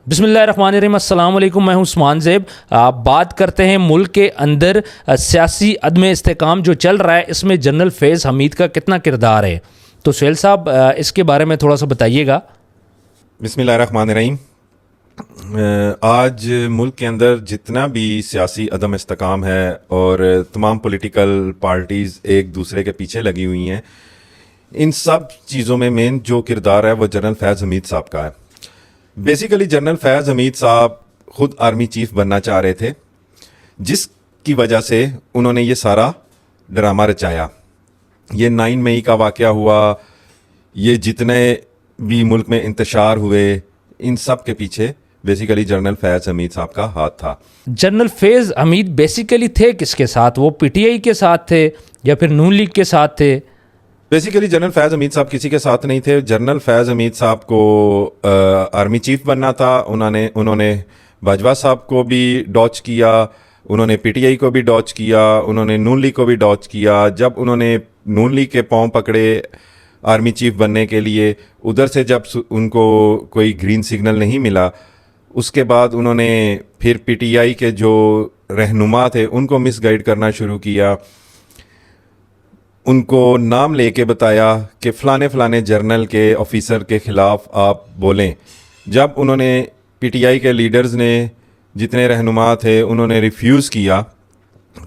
بسم اللہ الرحمن الرحیم، السلام علیکم، میں ہوں عثمان زیب۔ بات کرتے ہیں ملک کے اندر سیاسی عدم استحکام جو چل رہا ہے، اس میں جنرل فیض حمید کا کتنا کردار ہے؟ تو سہیل صاحب اس کے بارے میں تھوڑا سا بتائیے گا۔ بسم اللہ الرحمن الرحیم۔ آج ملک کے اندر جتنا بھی سیاسی عدم استحکام ہے اور تمام پولیٹیکل پارٹیز ایک دوسرے کے پیچھے لگی ہوئی ہیں، ان سب چیزوں میں مین جو کردار ہے وہ جنرل فیض حمید صاحب کا ہے۔ بیسیکلی جنرل فیض حمید صاحب خود آرمی چیف بننا چاہ رہے تھے، جس کی وجہ سے انہوں نے یہ سارا ڈرامہ رچایا۔ یہ 9 مئی کا واقعہ ہوا، یہ جتنے بھی ملک میں انتشار ہوئے، ان سب کے پیچھے بیسیکلی جنرل فیض حمید صاحب کا ہاتھ تھا۔ جنرل فیض حمید بیسیکلی تھے کس کے ساتھ؟ وہ پی ٹی آئی کے ساتھ تھے یا پھر نون لیگ کے ساتھ تھے؟ بیسیکلی جنرل فیض حمید صاحب کسی کے ساتھ نہیں تھے۔ جنرل فیض حمید صاحب کو آرمی چیف بننا تھا۔ انہوں نے باجوہ صاحب کو بھی ڈاچ کیا، انہوں نے پی ٹی آئی کو بھی ڈاچ کیا، انہوں نے نون لیگ کو بھی ڈاچ کیا۔ جب انہوں نے نون لیگ کے پاؤں پکڑے آرمی چیف بننے کے لیے، ادھر سے جب ان کو کوئی گرین سگنل نہیں ملا، اس کے بعد انہوں نے پھر پی ٹی آئی کے جو رہنما تھے ان کو مس گائیڈ کرنا شروع کیا۔ ان کو نام لے کے بتایا کہ فلانے جرنل کے آفیسر کے خلاف آپ بولیں۔ جب انہوں نے پی ٹی آئی کے لیڈرز نے، جتنے رہنما تھے، انہوں نے ریفیوز کیا،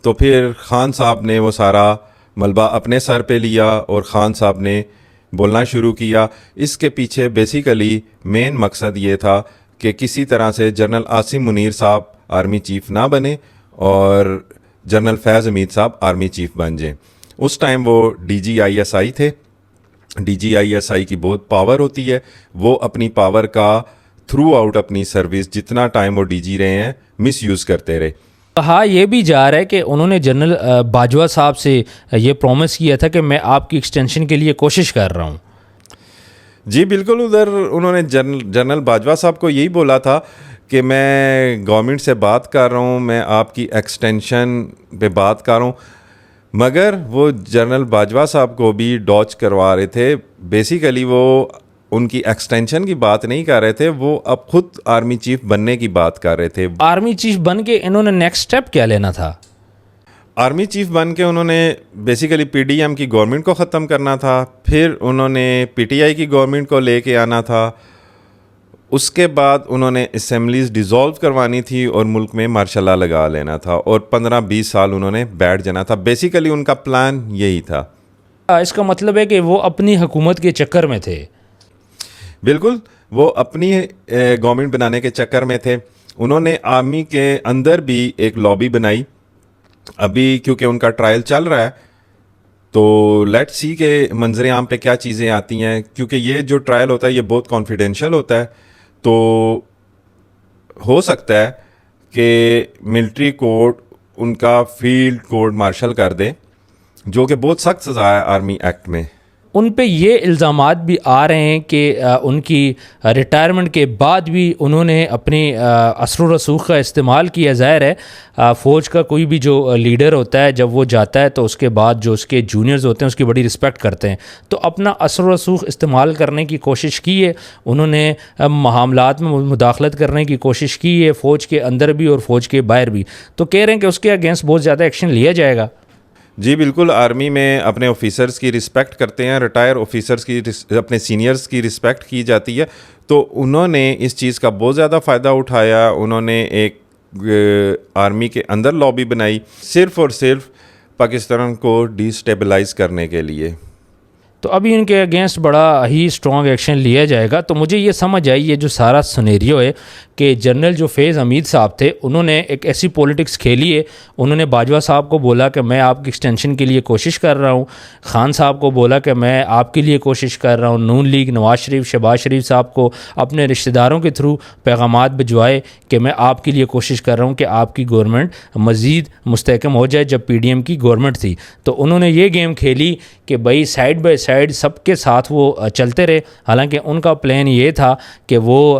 تو پھر خان صاحب نے وہ سارا ملبہ اپنے سر پہ لیا اور خان صاحب نے بولنا شروع کیا۔ اس کے پیچھے بیسیکلی مین مقصد یہ تھا کہ کسی طرح سے جنرل عاصم منیر صاحب آرمی چیف نہ بنے اور جنرل فیض حمید صاحب آرمی چیف بن جائیں۔ اس ٹائم وہ D G I S I تھے۔ ڈی جی آئی ایس آئی کی بہت پاور ہوتی ہے، وہ اپنی پاور کا تھرو آؤٹ اپنی سروس جتنا ٹائم وہ ڈی جی رہے ہیں مس یوز کرتے رہے۔ کہا یہ بھی جا رہا ہے کہ انہوں نے جنرل باجوہ صاحب سے یہ پرومس کیا تھا کہ میں آپ کی ایکسٹینشن کے لیے کوشش کر رہا ہوں۔ جی بالکل، ادھر انہوں نے جنرل باجوہ صاحب کو یہی بولا تھا کہ میں گورنمنٹ سے بات کر رہا ہوں، میں آپ کی ایکسٹینشن پہ بات کر رہا ہوں، مگر وہ جنرل باجوہ صاحب کو بھی ڈاچ کروا رہے تھے۔ بیسیکلی وہ ان کی ایکسٹینشن کی بات نہیں کر رہے تھے، وہ اب خود آرمی چیف بننے کی بات کر رہے تھے۔ آرمی چیف بن کے انہوں نے نیکسٹ سٹیپ کیا لینا تھا؟ آرمی چیف بن کے انہوں نے بیسیکلی پی ڈی ایم کی گورنمنٹ کو ختم کرنا تھا، پھر انہوں نے پی ٹی آئی کی گورنمنٹ کو لے کے آنا تھا، اس کے بعد انہوں نے اسمبلیز ڈیزولو کروانی تھی اور ملک میں مارشل لا لگا لینا تھا، اور 15-20 سال انہوں نے بیٹھ جانا تھا۔ بیسیکلی ان کا پلان یہی تھا۔ اس کا مطلب ہے کہ وہ اپنی حکومت کے چکر میں تھے۔ بالکل، وہ اپنی گورنمنٹ بنانے کے چکر میں تھے۔ انہوں نے آرمی کے اندر بھی ایک لابی بنائی، ابھی کیونکہ ان کا ٹرائل چل رہا ہے تو لیٹ سی کے منظر عام پہ کیا چیزیں آتی ہیں، کیونکہ یہ جو ٹرائل ہوتا ہے یہ بہت کانفیڈینشیل ہوتا ہے، تو ہو سکتا ہے کہ ملٹری کورٹ ان کا فیلڈ کورٹ مارشل کر دے، جو کہ بہت سخت سزا ہے آرمی ایکٹ میں۔ ان پہ یہ الزامات بھی آ رہے ہیں کہ ان کی ریٹائرمنٹ کے بعد بھی انہوں نے اپنی اثر و رسوخ کا استعمال کیا۔ ظاہر ہے فوج کا کوئی بھی جو لیڈر ہوتا ہے جب وہ جاتا ہے تو اس کے بعد جو اس کے جونیئرز ہوتے ہیں اس کی بڑی رسپیکٹ کرتے ہیں، تو اپنا اثر و رسوخ استعمال کرنے کی کوشش کی ہے۔ انہوں نے معاملات میں مداخلت کرنے کی کوشش کی ہے، فوج کے اندر بھی اور فوج کے باہر بھی، تو کہہ رہے ہیں کہ اس کے اگینسٹ بہت زیادہ ایکشن لیا جائے گا۔ جی بالکل، آرمی میں اپنے آفیسرز کی رسپیکٹ کرتے ہیں، ریٹائر آفیسرز کی اپنے سینئرز کی رسپیکٹ کی جاتی ہے، تو انہوں نے اس چیز کا بہت زیادہ فائدہ اٹھایا۔ انہوں نے ایک آرمی کے اندر لابی بنائی صرف اور صرف پاکستان کو ڈی سٹیبلائز کرنے کے لیے۔ تو ابھی ان کے اگینسٹ بڑا ہی اسٹرانگ ایکشن لیا جائے گا۔ تو مجھے یہ سمجھ آئی یہ جو سارا سنیریو ہے کہ جنرل جو فیض حمید صاحب تھے انہوں نے ایک ایسی پولیٹکس کھیلی ہے، انہوں نے باجوہ صاحب کو بولا کہ میں آپ کی ایکسٹینشن کے لیے کوشش کر رہا ہوں، خان صاحب کو بولا کہ میں آپ کے لیے کوشش کر رہا ہوں، نون لیگ نواز شریف شہباز شریف صاحب کو اپنے رشتہ داروں کے تھرو پیغامات بھجوائے کہ میں آپ کے لیے کوشش کر رہا ہوں کہ آپ کی گورنمنٹ مزید مستحکم ہو جائے، جب پی ڈی ایم کی گورنمنٹ تھی۔ تو انہوں نے یہ گیم کھیلی کہ بھائی سائڈ بائی سائڈ سب کے ساتھ وہ چلتے رہے، حالانکہ ان کا پلان یہ تھا کہ وہ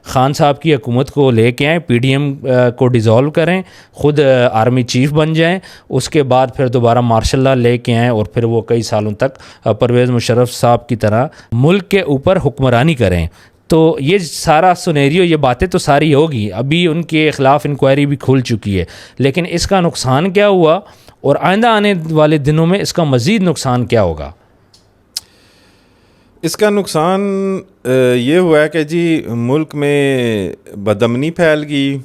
خان صاحب کی حکومت کو لے کے آئیں، پی ڈی ایم کو ڈیزولو کریں، خود آرمی چیف بن جائیں، اس کے بعد پھر دوبارہ مارشل لا لے کے آئیں اور پھر وہ کئی سالوں تک پرویز مشرف صاحب کی طرح ملک کے اوپر حکمرانی کریں۔ تو یہ سارا سنیریو، یہ باتیں تو ساری ہوگی، ابھی ان کے خلاف انکوائری بھی کھل چکی ہے، لیکن اس کا نقصان کیا ہوا اور آئندہ آنے والے دنوں میں اس کا مزید نقصان کیا ہوگا؟ اس کا نقصان یہ ہوا ہے کہ جی ملک میں بدامنی پھیل گئی،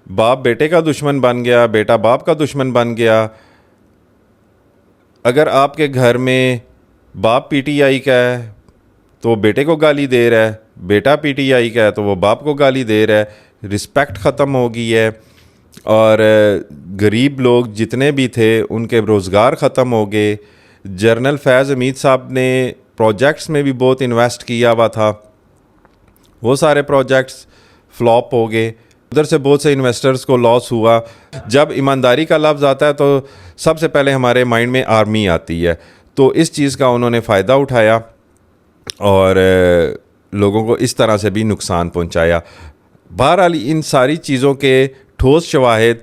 باپ بیٹے کا دشمن بن گیا، بیٹا باپ کا دشمن بن گیا. اگر آپ کے گھر میں باپ پی ٹی آئی کا ہے تو وہ بیٹے کو گالی دے رہا ہے، بیٹا پی ٹی آئی کا ہے تو وہ باپ کو گالی دے رہا ہے، رسپیکٹ ختم ہو گئی ہے. اور غریب لوگ جتنے بھی تھے ان کے روزگار ختم ہو گئے. جنرل فیض حمید صاحب نے پروجیکٹس میں بھی بہت انویسٹ کیا ہوا تھا، وہ سارے پروجیکٹس فلاپ ہو گئے. ادھر سے بہت سے انویسٹرز کو لاس ہوا. جب ایمانداری کا لفظ آتا ہے تو سب سے پہلے ہمارے مائنڈ میں آرمی آتی ہے، تو اس چیز کا انہوں نے فائدہ اٹھایا اور لوگوں کو اس طرح سے بھی نقصان پہنچایا. بہرحال ان ساری چیزوں کے ٹھوس شواہد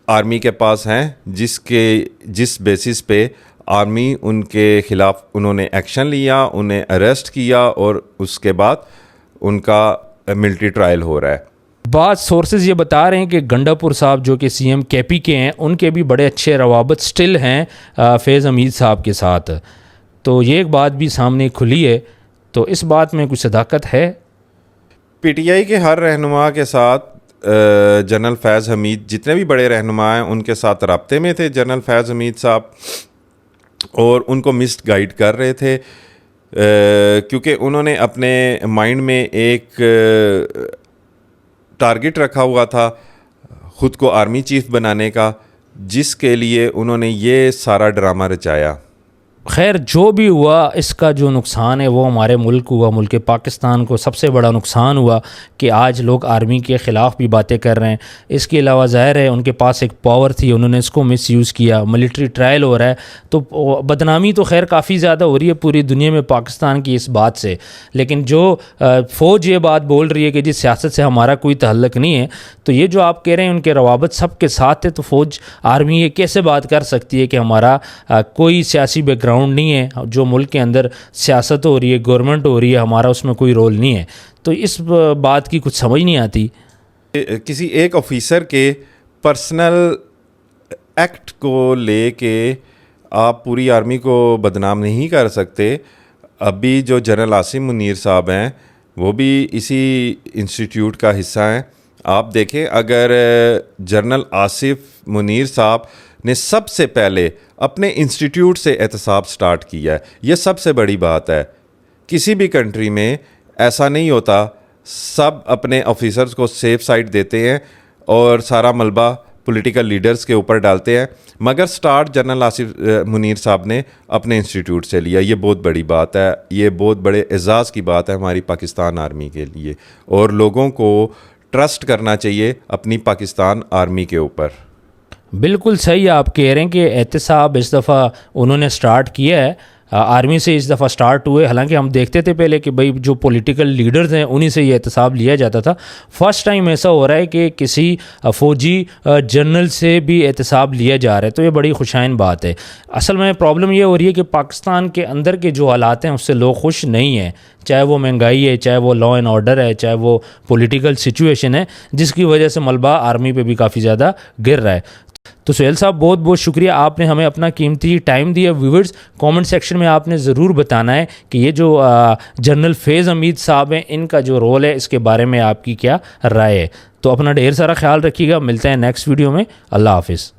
آرمی کے پاس ہیں، جس بیسس پہ آرمی ان کے خلاف انہوں نے ایکشن لیا، انہیں اریسٹ کیا اور اس کے بعد ان کا ملٹری ٹرائل ہو رہا ہے. بعض سورسز یہ بتا رہے ہیں کہ گنڈا پور صاحب جو کہ سی ایم کے پی کے ہیں، ان کے بھی بڑے اچھے روابط سٹل ہیں فیض حمید صاحب کے ساتھ. تو یہ ایک بات بھی سامنے کھلی ہے، تو اس بات میں کچھ صداقت ہے؟ پی ٹی آئی کے ہر رہنما کے ساتھ جنرل فیض حمید، جتنے بھی بڑے رہنما ہیں ان کے ساتھ رابطے میں تھے جنرل فیض حمید صاحب، اور ان کو مسڈ گائیڈ کر رہے تھے، کیونکہ انہوں نے اپنے مائنڈ میں ایک ٹارگٹ رکھا ہوا تھا خود کو آرمی چیف بنانے کا، جس کے لیے انہوں نے یہ سارا ڈرامہ رچایا. خیر جو بھی ہوا، اس کا جو نقصان ہے وہ ہمارے ملک ہوا، ملک پاکستان کو سب سے بڑا نقصان ہوا کہ آج لوگ آرمی کے خلاف بھی باتیں کر رہے ہیں. اس کے علاوہ ظاہر ہے ان کے پاس ایک پاور تھی، انہوں نے اس کو مس یوز کیا. ملٹری ٹرائل ہو رہا ہے تو بدنامی تو خیر کافی زیادہ ہو رہی ہے پوری دنیا میں پاکستان کی اس بات سے، لیکن جو فوج یہ بات بول رہی ہے کہ جی سیاست سے ہمارا کوئی تعلق نہیں ہے، تو یہ جو آپ کہہ رہے ہیں ان کے روابط سب کے ساتھ ہے، تو فوج آرمی یہ کیسے بات کر سکتی ہے کہ ہمارا کوئی سیاسی بیک گراؤنڈ نہیں ہے، جو ملک کے اندر سیاست ہو رہی ہے، گورنمنٹ ہو رہی ہے، ہمارا اس میں کوئی رول نہیں ہے؟ تو اس بات کی کچھ سمجھ نہیں آتی. کسی ایک آفیسر کے پرسنل ایکٹ کو لے کے آپ پوری آرمی کو بدنام نہیں کر سکتے. ابھی جو جنرل عاصم منیر صاحب ہیں وہ بھی اسی انسٹیٹیوٹ کا حصہ ہیں. آپ دیکھیں، اگر جنرل آصف منیر صاحب نے سب سے پہلے اپنے انسٹیٹیوٹ سے احتساب سٹارٹ کیا ہے، یہ سب سے بڑی بات ہے. کسی بھی کنٹری میں ایسا نہیں ہوتا، سب اپنے آفیسرز کو سیف سائٹ دیتے ہیں اور سارا ملبہ پولیٹیکل لیڈرز کے اوپر ڈالتے ہیں، مگر سٹارٹ جنرل آصف منیر صاحب نے اپنے انسٹیٹیوٹ سے لیا. یہ بہت بڑی بات ہے، یہ بہت بڑے اعزاز کی بات ہے ہماری پاکستان آرمی کے لیے، اور لوگوں کو ٹرسٹ کرنا چاہیے اپنی پاکستان آرمی کے اوپر. بالکل صحیح آپ کہہ رہے ہیں کہ احتساب اس دفعہ انہوں نے سٹارٹ کیا ہے، آرمی سے اس دفعہ سٹارٹ ہوئے. حالانکہ ہم دیکھتے تھے پہلے کہ بھائی جو پولیٹیکل لیڈرز ہیں انہی سے یہ احتساب لیا جاتا تھا. فرسٹ ٹائم ایسا ہو رہا ہے کہ کسی فوجی جنرل سے بھی احتساب لیا جا رہا ہے، تو یہ بڑی خوشائن بات ہے. اصل میں پرابلم یہ ہو رہی ہے کہ پاکستان کے اندر کے جو حالات ہیں اس سے لوگ خوش نہیں ہیں، چاہے وہ مہنگائی ہے، چاہے وہ لا اینڈ آرڈر ہے، چاہے وہ پولیٹیکل سچویشن ہے، جس کی وجہ سے ملبہ آرمی پہ بھی کافی زیادہ گر رہا ہے. تو سہیل صاحب بہت بہت شکریہ، آپ نے ہمیں اپنا قیمتی ٹائم دیا. ویورز کامنٹ سیکشن میں آپ نے ضرور بتانا ہے کہ یہ جو جنرل فیض حمید صاحب ہیں ان کا جو رول ہے اس کے بارے میں آپ کی کیا رائے ہے. تو اپنا ڈھیر سارا خیال رکھیے گا، ملتے ہیں نیکسٹ ویڈیو میں. اللہ حافظ.